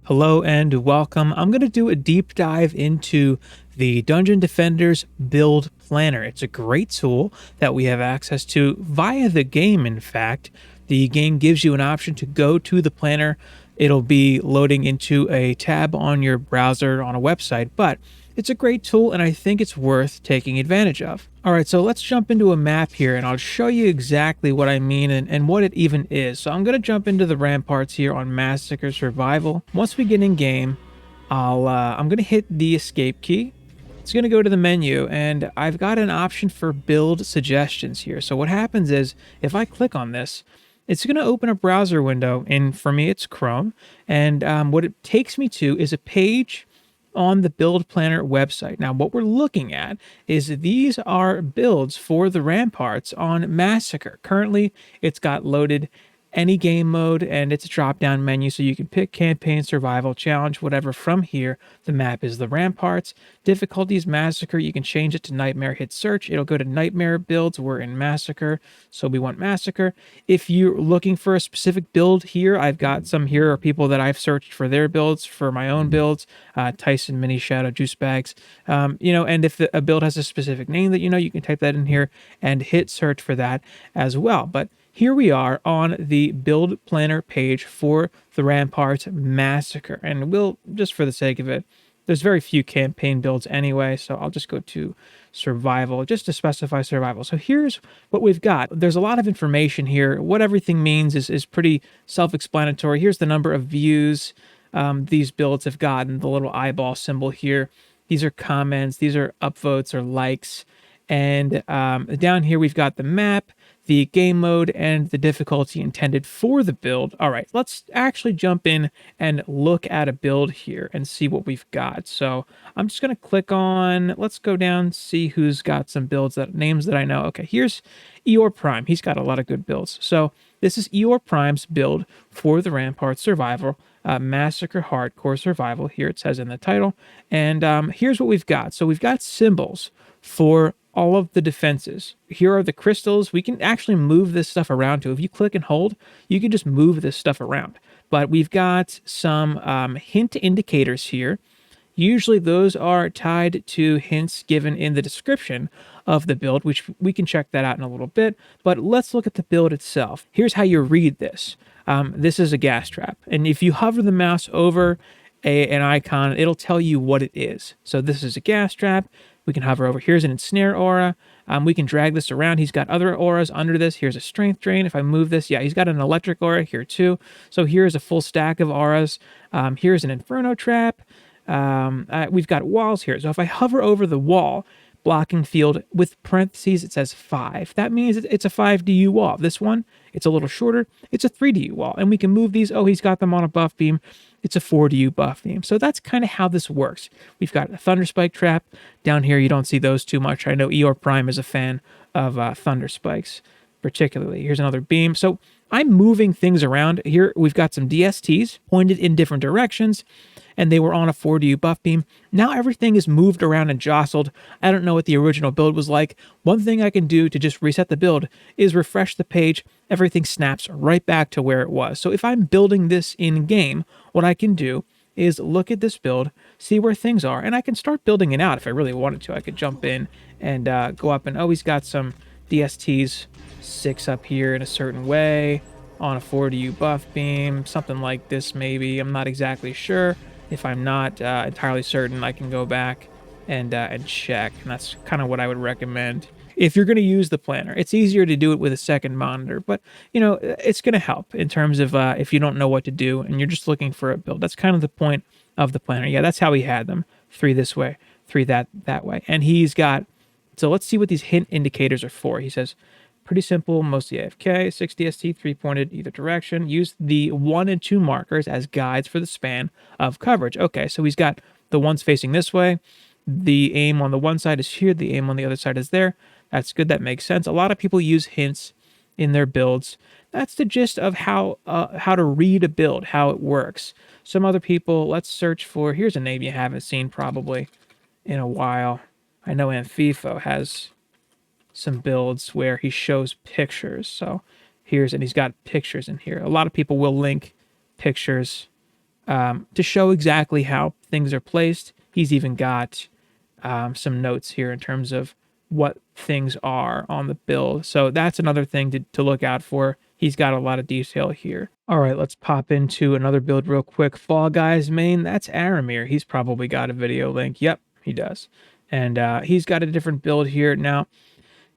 Hello and welcome. I'm going to do a deep dive into the Dungeon Defenders Build Planner. It's a great tool that we have access to via the game, in fact. The game gives you an option to go to the planner. It'll be loading into a tab on your browser on a website, but it's a great tool and I think it's worth taking advantage of. All right, so let's jump into a map here and I'll show you exactly what I mean and what it even is. So I'm going to jump into the ramparts here on Massacre Survival. Once we get in game, I'm going to hit the escape key. It's going to go to the menu and I've got an option for build suggestions here. So what happens is if I click on this, it's going to open a browser window, and for me it's Chrome, and what it takes me to is a page on the Build Planner website. Now, what we're looking at is these are builds for the ramparts on Massacre. Currently, it's got loaded any game mode, and it's a drop-down menu, so you can pick campaign, survival, challenge, whatever from here. The map is the ramparts. Difficulties Massacre. You can change it to Nightmare. Hit search. It'll go to Nightmare builds. We're in Massacre, so we want Massacre. If you're looking for a specific build here, I've got some here are people that I've searched for their builds, for my own builds. Tyson Mini Shadow Juice Bags. And if a build has a specific name that you can type that in here and hit search for that as well. But here we are on the build planner page for the Ramparts Massacre. And we'll, just for the sake of it, there's very few campaign builds anyway, so I'll just go to survival, just to specify survival. So here's what we've got. There's a lot of information here. What everything means is pretty self-explanatory. Here's the number of views these builds have gotten, the little eyeball symbol here. These are comments, these are upvotes or likes. And down here we've got the map, the game mode, and the difficulty intended for the build. All right, let's actually jump in and look at a build here and see what we've got. So I'm just going to click on, let's go down, see who's got some builds, names that I know. Okay, here's Eeyore Prime. He's got a lot of good builds. So this is Eeyore Prime's build for the Rampart Survival. Massacre Hardcore Survival. Here it says in the title. And here's what we've got. So we've got symbols for all of the defenses. Here are the crystals. We can actually move this stuff around too. If you click and hold, you can just move this stuff around. But we've got some hint indicators here. Usually those are tied to hints given in the description of the build, which we can check that out in a little bit. But let's look at the build itself. Here's how you read this. This is a gas trap. And if you hover the mouse over an icon, it'll tell you what it is. So this is a gas trap. We can hover over. Here's an ensnare aura. We can drag this around. He's got other auras under this. Here's a strength drain. If I move this, yeah, he's got an electric aura here too. So here's a full stack of auras. Here's an inferno trap. We've got walls here. So if I hover over the wall, blocking field with parentheses, it says 5. That means it's a 5 DU wall. This one, it's a little shorter. It's a 3 DU wall. And we can move these. Oh, he's got them on a buff beam. It's a 4 DU buff beam. So that's kind of how this works. We've got a Thunder Spike trap. Down here, you don't see those too much. I know Eeyore Prime is a fan of Thunder Spikes, particularly. Here's another beam. So I'm moving things around. Here we've got some DSTs pointed in different directions, and they were on a 4 DU buff beam. Now everything is moved around and jostled. I don't know what the original build was like. One thing I can do to just reset the build is refresh the page. Everything snaps right back to where it was. So if I'm building this in-game, what I can do is look at this build, see where things are, and I can start building it out if I really wanted to. I could jump in and go up and, oh, he's got some DSTs 6 up here in a certain way on a 4 DU buff beam, something like this maybe. I'm not exactly sure. If I'm not entirely certain, I can go back and check, and that's kind of what I would recommend. If you're going to use the planner, it's easier to do it with a second monitor, but it's going to help in terms of if you don't know what to do and you're just looking for a build. That's kind of the point of the planner. Yeah, that's how he had them. 3 this way, 3 that way. And he's got, so let's see what these hint indicators are for. He says, pretty simple, mostly AFK, 6 DST, 3 pointed either direction. Use the 1 and 2 markers as guides for the span of coverage. Okay, so he's got the ones facing this way. The aim on the one side is here. The aim on the other side is there. That's good. That makes sense. A lot of people use hints in their builds. That's the gist of how to read a build, how it works. Some other people, let's search for, here's a name you haven't seen probably in a while. I know Amphifo has some builds where he shows pictures. So and he's got pictures in here. A lot of people will link pictures to show exactly how things are placed. He's even got some notes here in terms of what things are on the build. So that's another thing to look out for. He's got a lot of detail here. All right, let's pop into another build real quick. Fall Guys main, that's Aramir. He's probably got a video link. Yep, he does. And he's got a different build here. Now,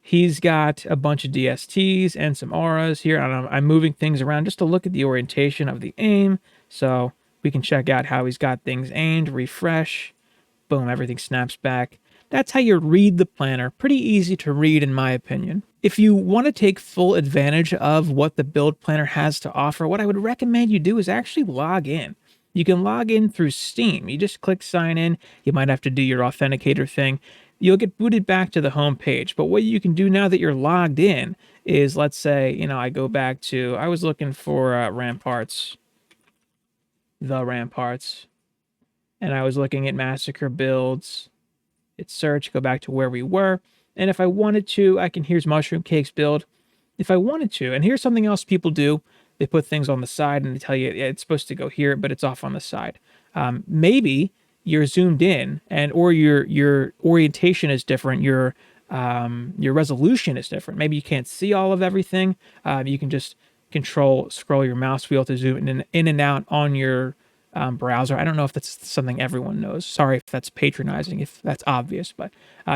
he's got a bunch of DSTs and some auras here. I'm moving things around just to look at the orientation of the aim. So we can check out how he's got things aimed, refresh, boom, everything snaps back. That's how you read the planner. Pretty easy to read, in my opinion. If you want to take full advantage of what the build planner has to offer, what I would recommend you do is actually log in. You can log in through Steam. You just click sign in. You might have to do your authenticator thing. You'll get booted back to the home page. But what you can do now that you're logged in is, let's say, I go back to, I was looking for Ramparts, and I was looking at Massacre builds. Hit search, go back to where we were. And if I wanted to, here's Mushroom Cake's build. If I wanted to, and here's something else people do, they put things on the side and they tell you, yeah, it's supposed to go here, but it's off on the side. Maybe you're zoomed in or your orientation is different. Your resolution is different. Maybe you can't see all of everything. You can just scroll your mouse wheel to zoom in and out on your browser. I don't know if that's something everyone knows. Sorry if that's patronizing, if that's obvious, but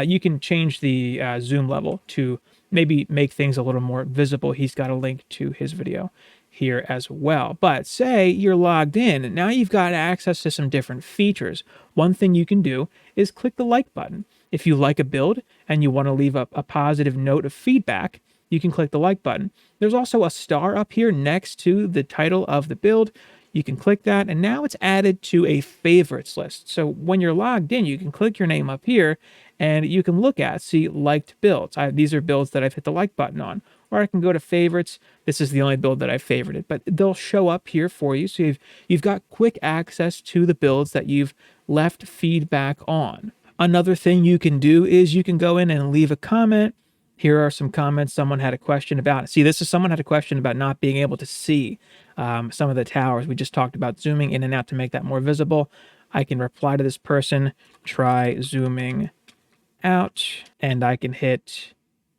you can change the zoom level to maybe make things a little more visible. He's got a link to his video here as well. But say you're logged in, and now you've got access to some different features. One thing you can do is click the like button. If you like a build and you want to leave a positive note of feedback, you can click the like button. There's also a star up here next to the title of the build. You can click that, and now it's added to a favorites list. So when you're logged in, you can click your name up here, and you can see liked builds. These are builds that I've hit the like button on. Or I can go to favorites. This is the only build that I've favorited, but they'll show up here for you. So you've got quick access to the builds that you've left feedback on. Another thing you can do is you can go in and leave a comment. Here are some comments someone had a question about. See, someone had a question about not being able to see some of the towers. We just talked about zooming in and out to make that more visible. I can reply to this person, try zooming out, and I can hit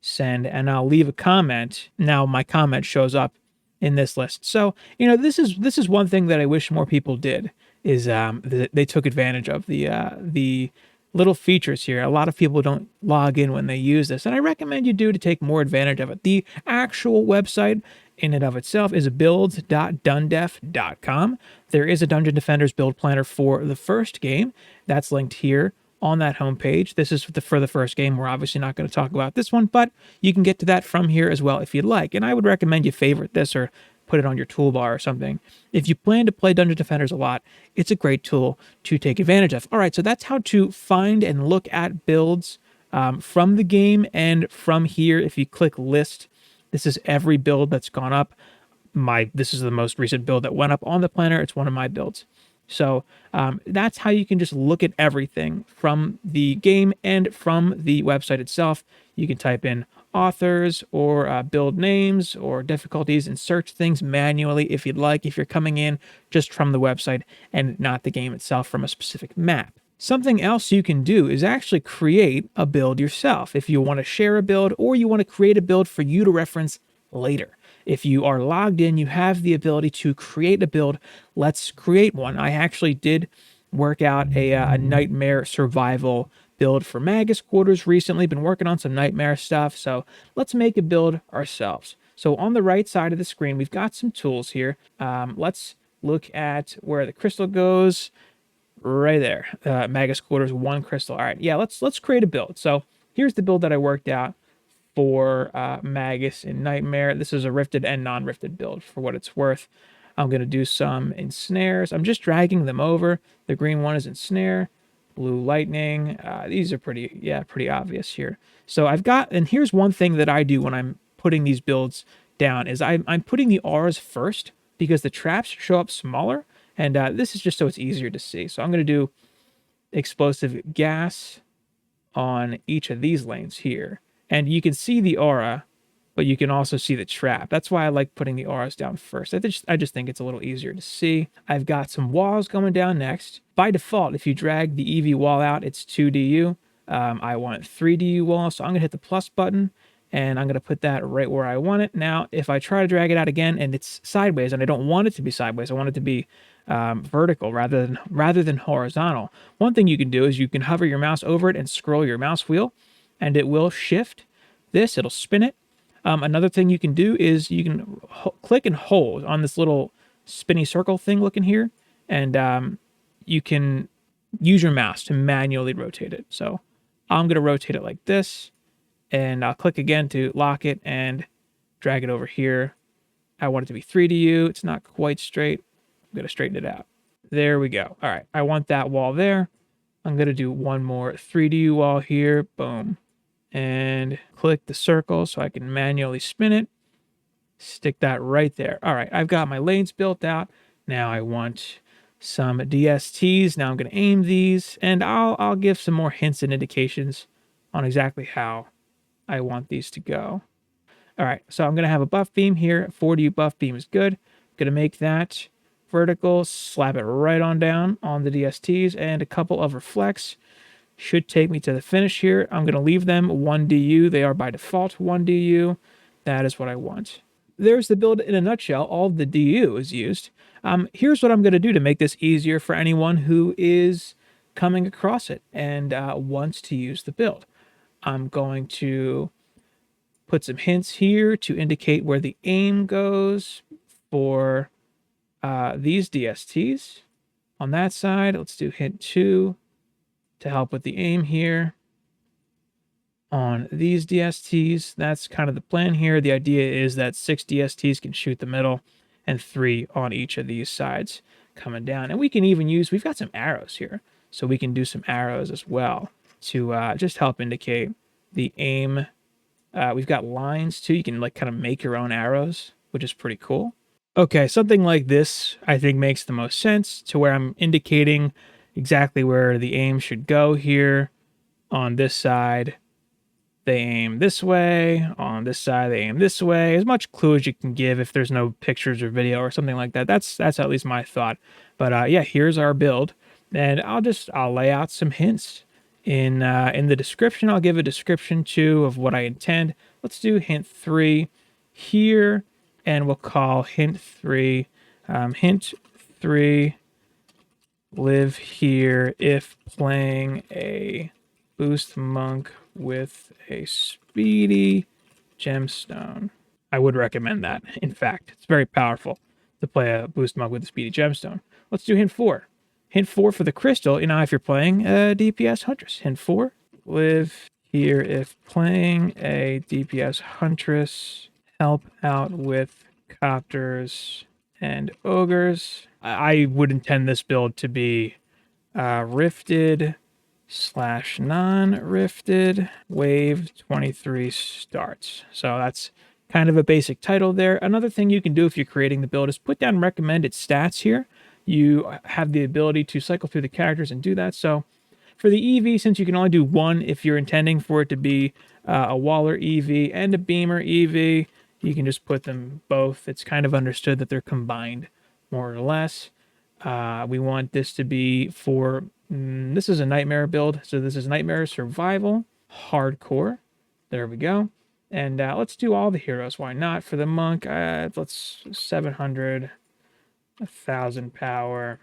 send, and I'll leave a comment. Now my comment shows up in this list. So, this is one thing that I wish more people did, is they took advantage of the little features here. A lot of people don't log in when they use this, and I recommend you do to take more advantage of it. The actual website in and of itself is builds.dundef.com. There is a Dungeon Defenders build planner for the first game. That's linked here on that homepage. This is for the first game. We're obviously not going to talk about this one, but you can get to that from here as well if you'd like. And I would recommend you favorite this or put it on your toolbar or something. If you plan to play Dungeon Defenders a lot, it's a great tool to take advantage of. All right, so that's how to find and look at builds from the game and from here. If you click list, this is every build that's gone up. This is the most recent build that went up on the planner. It's one of my builds. So that's how you can just look at everything from the game and from the website itself. You can type in authors or build names or difficulties and search things manually if you'd like, if you're coming in just from the website and not the game itself from a specific map. Something else you can do is actually create a build yourself. If you want to share a build or you want to create a build for you to reference later. If you are logged in, you have the ability to create a build. Let's create one. I actually did work out a nightmare survival build for Magus Quarters recently. Been working on some nightmare stuff, so let's make a build ourselves. So on the right side of the screen, we've got some tools here. Let's look at where the crystal goes. Right there, Magus Quarters, 1 crystal. All right, yeah, let's create a build. So here's the build that I worked out for Magus and Nightmare. This is a rifted and non-rifted build for what it's worth. I'm going to do some ensnares. I'm just dragging them over. The green one is ensnare, blue lightning. These are pretty obvious here. So and here's one thing that I do when I'm putting these builds down is I'm putting the auras first because the traps show up smaller. And this is just so it's easier to see. So I'm going to do explosive gas on each of these lanes here. And you can see the aura but you can also see the trap. That's why I like putting the auras down first. I just think it's a little easier to see. I've got some walls going down next. By default, if you drag the EV wall out, it's 2DU. I want 3DU wall, so I'm going to hit the plus button, and I'm going to put that right where I want it. Now, if I try to drag it out again and it's sideways, and I don't want it to be sideways, I want it to be vertical rather than horizontal. One thing you can do is you can hover your mouse over it and scroll your mouse wheel, and it will shift this. It'll spin it. Another thing you can do is you can click and hold on this little spinny circle thing looking here, and you can use your mouse to manually rotate it. So I'm going to rotate it like this, and I'll click again to lock it and drag it over here. I want it to be 3DU. It's not quite straight. I'm going to straighten it out. There we go. All right. I want that wall there. I'm going to do one more 3DU wall here. Boom. And click the circle so I can manually spin it. Stick that right there. All right. I've got my lanes built out. Now I want some DSTs. Now I'm going to aim these, and I'll give some more hints and indications on exactly how I want these to go. All right, so I'm going to have a buff beam here. 4D buff beam is good. I'm going to make that vertical, slap it right on down on the DSTs, and a couple of reflects should take me to the finish here. I'm going to leave them 1DU. They are by default 1DU. That is what I want. There's the build in a nutshell. All of the DU is used. Here's what I'm going to do to make this easier for anyone who is coming across it and wants to use the build. I'm going to put some hints here to indicate where the aim goes for these DSTs. On that side, let's do hint 2 to help with the aim here. On these DSTs, that's kind of the plan here. The idea is that 6 DSTs can shoot the middle and 3 on each of these sides coming down. And we can even we've got some arrows here, so we can do some arrows as well to just help indicate the aim. We've got lines too. You can like kind of make your own arrows, which is pretty cool. Okay, something like this I think makes the most sense, to where I'm indicating exactly where the aim should go here. On this side, they aim this way. On this side, they aim this way. As much clue as you can give if there's no pictures or video or something like that. That's at least my thought. But yeah, here's our build, and I'll lay out some hints in the description. I'll give a description too of what I intend. Let's do hint 3 here, and we'll call hint 3 hint 3 live here if playing a boost monk with a speedy gemstone. I would recommend that. In fact, it's very powerful to play a boost monk with a speedy gemstone. Let's do hint 4. Hint 4 for the crystal. You know, if you're playing a DPS huntress. Hint 4, live here if playing a DPS huntress. Help out with copters and ogres. I would intend this build to be rifted / non-rifted wave 23 starts. So that's kind of a basic title there. Another thing you can do if you're creating the build is put down recommended stats here. You have the ability to cycle through the characters and do that. So for the EV, since you can only do one if you're intending for it to be a Waller EV and a Beamer EV, you can just put them both. It's kind of understood that they're combined, more or less. We want this to be for, this is a Nightmare build. So this is Nightmare Survival, Hardcore. There we go. And let's do all the heroes. Why not? For the monk, let's 700, 1,000 power,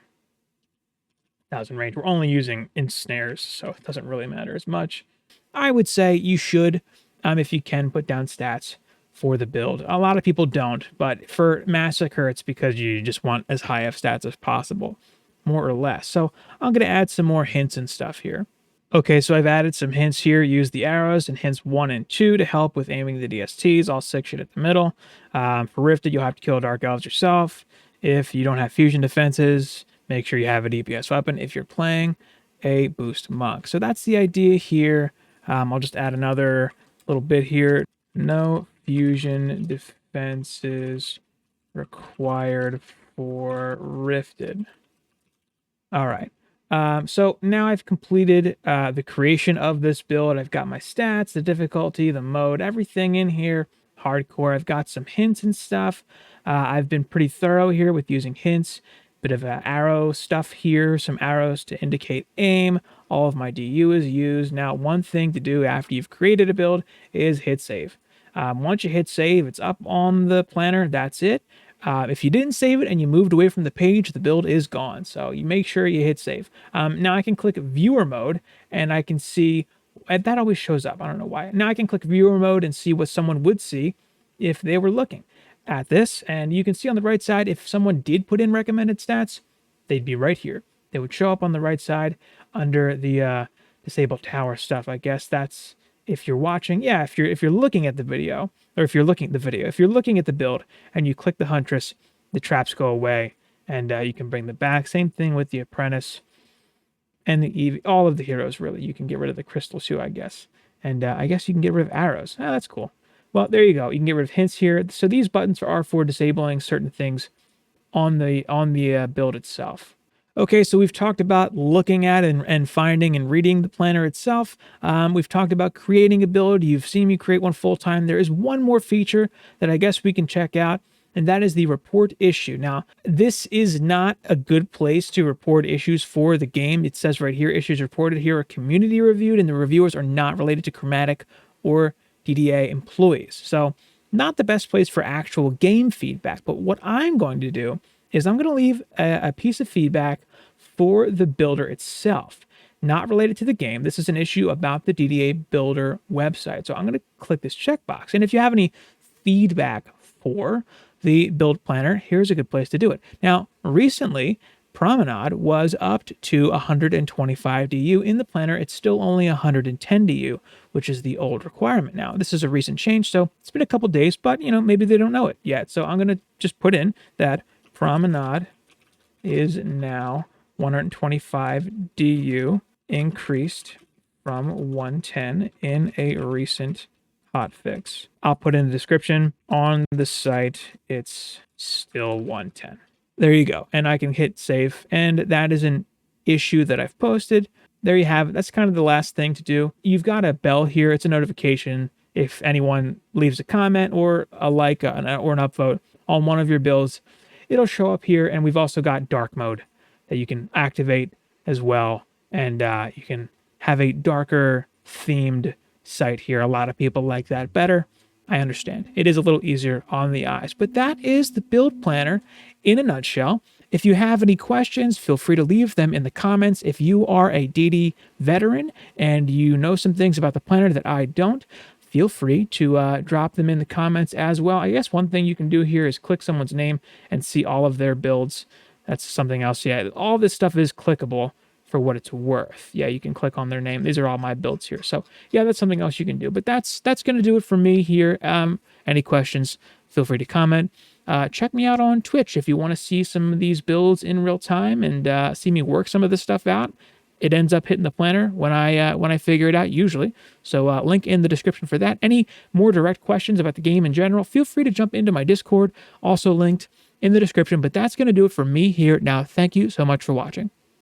1,000 range. We're only using ensnares, so it doesn't really matter as much. I would say you should, if you can, put down stats for the build. A lot of people don't, but for Massacre, it's because you just want as high of stats as possible, more or less. So I'm going to add some more hints and stuff here. Okay, so I've added some hints here. Use the arrows and hints 1 and 2 to help with aiming the DSTs, all section at the middle. For Rifted, you'll have to kill Dark Elves yourself. If you don't have fusion defenses, make sure you have a DPS weapon if you're playing a boost monk. So that's the idea here. I'll just add another little bit here. No fusion defenses required for Rifted. All right. So now I've completed the creation of this build. I've got my stats, the difficulty, the mode, everything in here. hardcore. I've got some hints and stuff. I've been pretty thorough here with using hints, bit of arrow stuff here, some arrows to indicate aim. All of my DU is used. Now, one thing to do after you've created a build is hit save. Once you hit save, it's up on the planner. That's it. If you didn't save it and you moved away from the page, the build is gone. So you make sure you hit save. Now I can click viewer mode and I can see, and that always shows up. I don't know why. Now I can click viewer mode and see what someone would see if they were looking at this. And you can see on the right side, if someone did put in recommended stats, they'd be right here. They would show up on the right side under the disable tower stuff. I guess that's if you're watching. Yeah, if you're looking at the video, or if you're looking at the video, if you're looking at the build and you click the Huntress, the traps go away and you can bring them back. Same thing with the Apprentice and the Eve, all of the heroes, really. You can get rid of the crystals too, I guess. And I guess you can get rid of arrows. Oh, that's cool. Well, there you go. You can get rid of hints here. So these buttons are for disabling certain things on the build itself. Okay, so we've talked about looking at and finding and reading the planner itself. We've talked about creating a build. You've seen me create one full time. There is one more feature that I guess we can check out, and that is the report issue. Now, this is not a good place to report issues for the game. It says right here, issues reported here are community reviewed, and the reviewers are not related to Chromatic or DDA employees. So not the best place for actual game feedback. But what I'm going to do is I'm going to leave a piece of feedback for the builder itself, not related to the game. This is an issue about the DDA builder website. So I'm going to click this checkbox. And if you have any feedback for the build planner, here's a good place to do it. Now, recently, Promenade was upped to 125 DU. In the planner, it's still only 110 DU, which is the old requirement now. This is a recent change, so it's been a couple days, but maybe they don't know it yet. So I'm going to just put in that Promenade is now 125 DU, increased from 110 in a recent hotfix. I'll put in the description. On the site, it's still 110. There you go. And I can hit save. And that is an issue that I've posted. There you have it. That's kind of the last thing to do. You've got a bell here. It's a notification if anyone leaves a comment or a like or an upvote on one of your builds. It'll show up here. And we've also got dark mode that you can activate as well. And you can have a darker themed site here. A lot of people like that better. I understand. It is a little easier on the eyes. But that is the build planner in a nutshell. If you have any questions, feel free to leave them in the comments. If you are a DD veteran and you know some things about the planner that I don't, feel free to drop them in the comments as well. I guess one thing you can do here is click someone's name and see all of their builds. That's something else. Yeah, all this stuff is clickable for what it's worth. Yeah, you can click on their name. These are all my builds here. So yeah, that's something else you can do. But that's going to do it for me here. Any questions, feel free to comment. Check me out on Twitch if you want to see some of these builds in real time and see me work some of this stuff out. It ends up hitting the planner when I figure it out usually. So link in the description for that. Any more direct questions about the game in general, feel free to jump into my Discord, also linked in the description. But that's going to do it for me here. Now, thank you so much for watching.